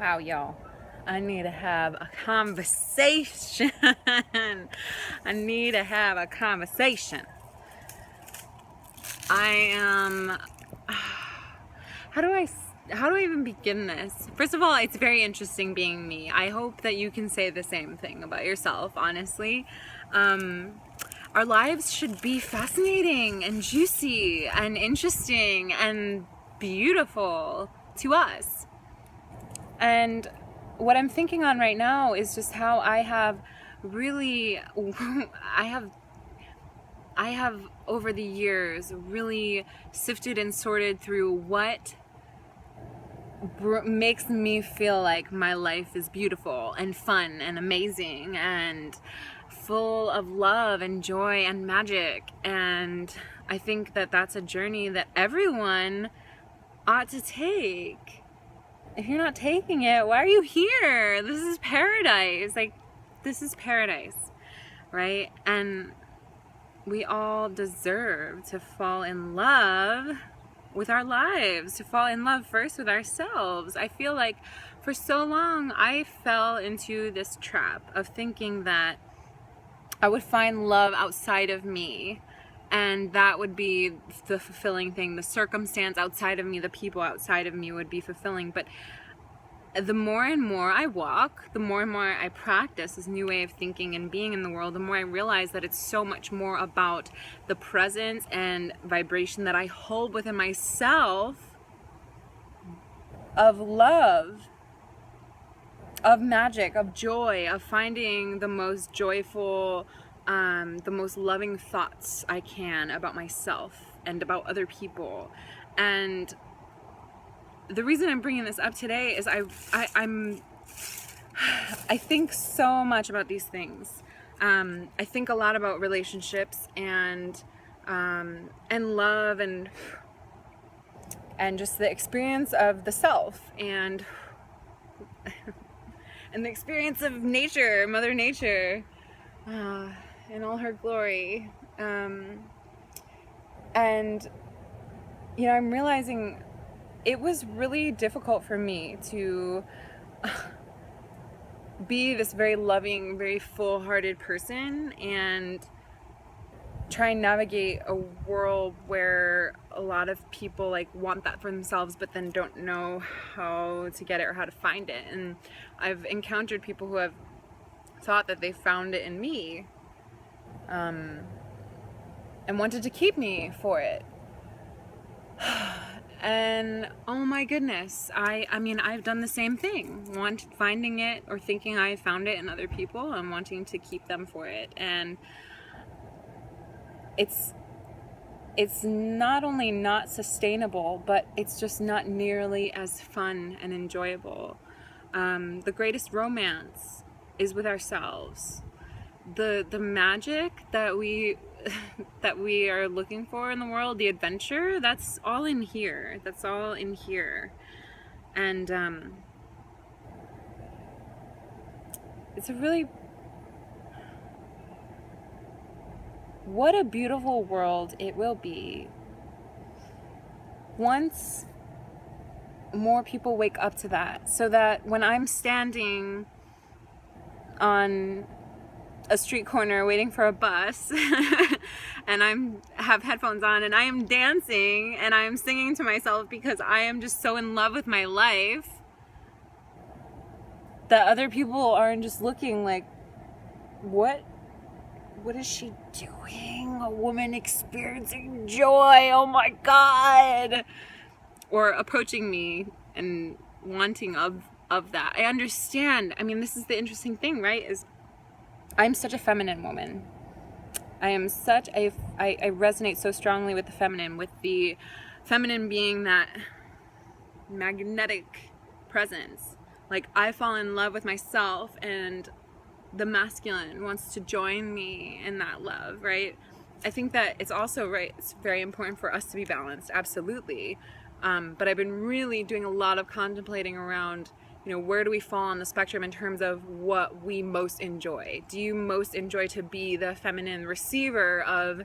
Wow, y'all. I need to have a conversation. I need to have a conversation. I am. How do I even begin this? First of all, it's very interesting being me. I hope that you can say the same thing about yourself, honestly. Our lives should be fascinating and juicy and interesting and beautiful to us. And what I'm thinking on right now is just how I have really, I have over the years really sifted and sorted through what makes me feel like my life is beautiful and fun and amazing and full of love and joy and magic. And I think that that's a journey that everyone ought to take. If you're not taking it, why are you here? This is paradise. Like, this is paradise, right? And we all deserve to fall in love with our lives, to fall in love first with ourselves. I feel like for so long I fell into this trap of thinking that I would find love outside of me, and that would be the fulfilling thing. The circumstance outside of me, the people outside of me would be fulfilling. But the more and more I walk, the more and more I practice this new way of thinking and being in the world, the more I realize that it's so much more about the presence and vibration that I hold within myself of love, of magic, of joy, of finding the most joyful, the most loving thoughts I can about myself and about other people. And the reason I'm bringing this up today is I think so much about these things. I think a lot about relationships and love and just the experience of the self and and the experience of nature, Mother Nature, in all her glory. And you know, I'm realizing it was really difficult for me to be this very loving, very full-hearted person and try and navigate a world where a lot of people like want that for themselves but then don't know how to get it or how to find it. And I've encountered people who have thought that they found it in me, and wanted to keep me for it. And oh my goodness, I mean, I've done the same thing, finding it or thinking I found it in other people and wanting to keep them for it. And it's not only not sustainable, but it's just not nearly as fun and enjoyable. The greatest romance is with ourselves. The magic that we are looking for in the world, the adventure, that's all in here. That's all in here. And it's a really, what a beautiful world it will be once more people wake up to that, so that when I'm standing on a street corner waiting for a bus and have headphones on and I am dancing and I am singing to myself because I am just so in love with my life, that other people aren't just looking like, what is she doing? A woman experiencing joy, oh my God, or approaching me and wanting of that. I understand. I mean, this is the interesting thing, right? Is I'm such a feminine woman. I resonate so strongly with the feminine, with the feminine being that magnetic presence. Like, I fall in love with myself and the masculine wants to join me in that love, right? I think that it's also, right, it's very important for us to be balanced, absolutely. But I've been really doing a lot of contemplating around, you know, where do we fall on the spectrum in terms of what we most enjoy? Do you most enjoy to be the feminine receiver of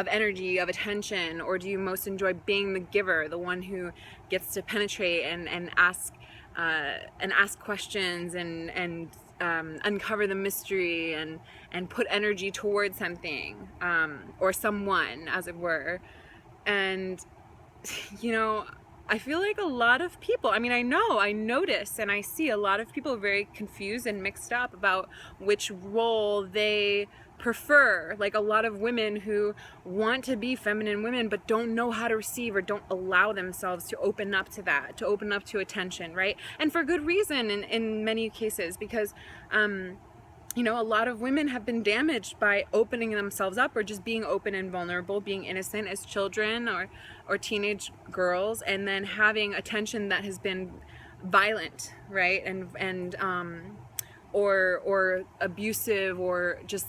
energy, of attention, or do you most enjoy being the giver, the one who gets to penetrate and ask and ask questions and uncover the mystery and put energy towards something, or someone, as it were. And you know, I feel like a lot of people, I notice and I see a lot of people very confused and mixed up about which role they prefer. Like a lot of women who want to be feminine women but don't know how to receive, or don't allow themselves to open up to that, to open up to attention, right? And for good reason in many cases, because you know, a lot of women have been damaged by opening themselves up, or just being open and vulnerable, being innocent as children or teenage girls, and then having attention that has been violent, right? And or abusive, or just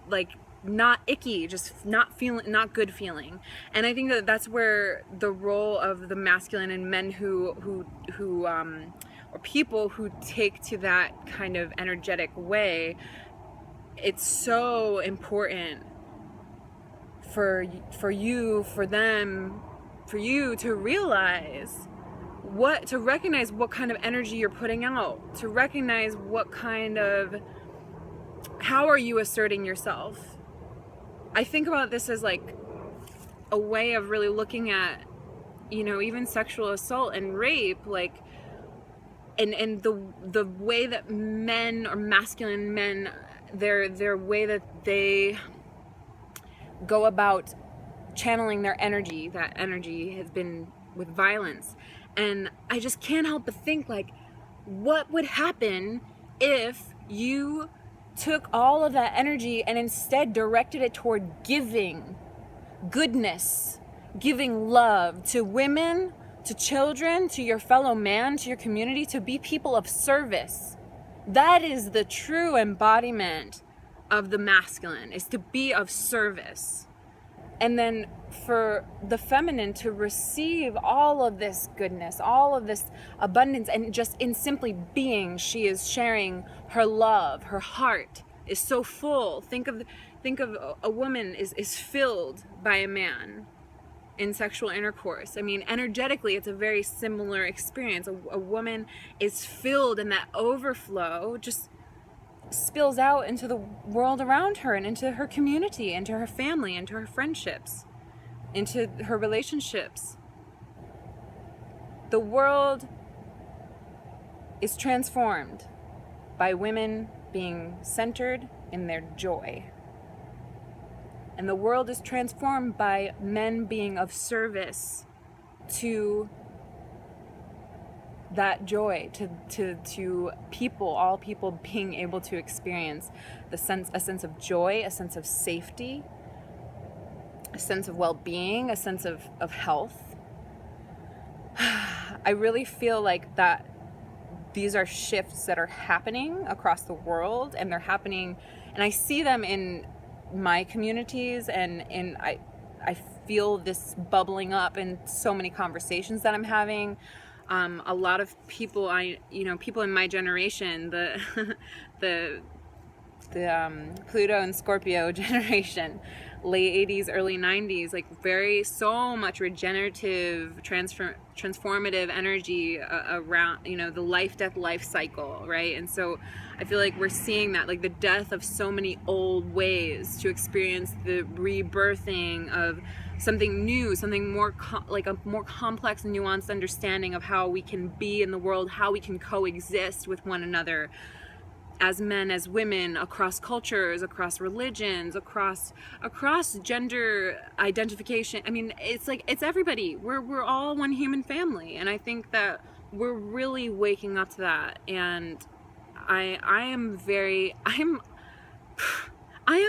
like not icky, just not good feeling. And I think that that's where the role of the masculine and men who or people who take to that kind of energetic way, it's so important for you to realize to recognize what kind of energy you're putting out, to recognize how are you asserting yourself. I think about this as like a way of really looking at, you know, even sexual assault and rape, like, and the way that men, or masculine men, their way that they go about channeling their energy, that energy has been with violence. And I just can't help but think, like, what would happen if you took all of that energy and instead directed it toward giving goodness, giving love to women, to children, to your fellow man, to your community, to be people of service. That is the true embodiment of the masculine, is to be of service. And then for the feminine to receive all of this goodness, all of this abundance, and just in simply being, she is sharing her love, her heart is so full. Think of a woman is filled by a man in sexual intercourse. I mean, energetically, it's a very similar experience. A woman is filled, and that overflow just spills out into the world around her, and into her community, into her family, into her friendships, into her relationships. The world is transformed by women being centered in their joy. And the world is transformed by men being of service to that joy, to people, all people being able to experience a sense of joy, a sense of safety, a sense of well-being, a sense of health. I really feel like that these are shifts that are happening across the world, and they're happening, and I see them in my communities, and I feel this bubbling up in so many conversations that I'm having. A lot of people, people in my generation, the Pluto and Scorpio generation, late 80s, early 90s, like so much regenerative, transformative energy around, the life cycle, right? And so I feel like we're seeing that, like the death of so many old ways, to experience the rebirthing of something new, something more like a more complex and nuanced understanding of how we can be in the world, how we can coexist with one another as men, as women, across cultures, across religions, across gender identification. I mean, it's like, it's everybody. We're all one human family, and I think that we're really waking up to that. And I am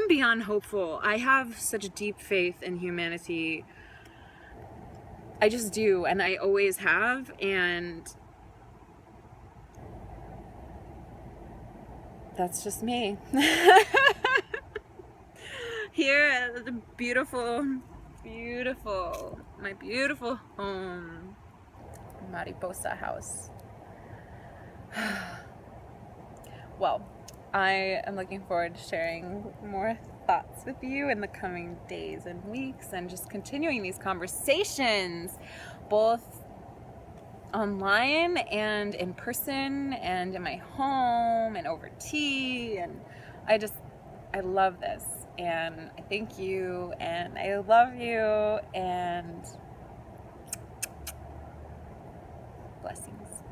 beyond hopeful. I have such a deep faith in humanity. I just do, and I always have. And that's just me. Here at the beautiful, my beautiful home, Mariposa House. Well, I am looking forward to sharing more thoughts with you in the coming days and weeks, and just continuing these conversations, both online and in person and in my home and over tea, and I love this, and I thank you, and I love you, and blessings.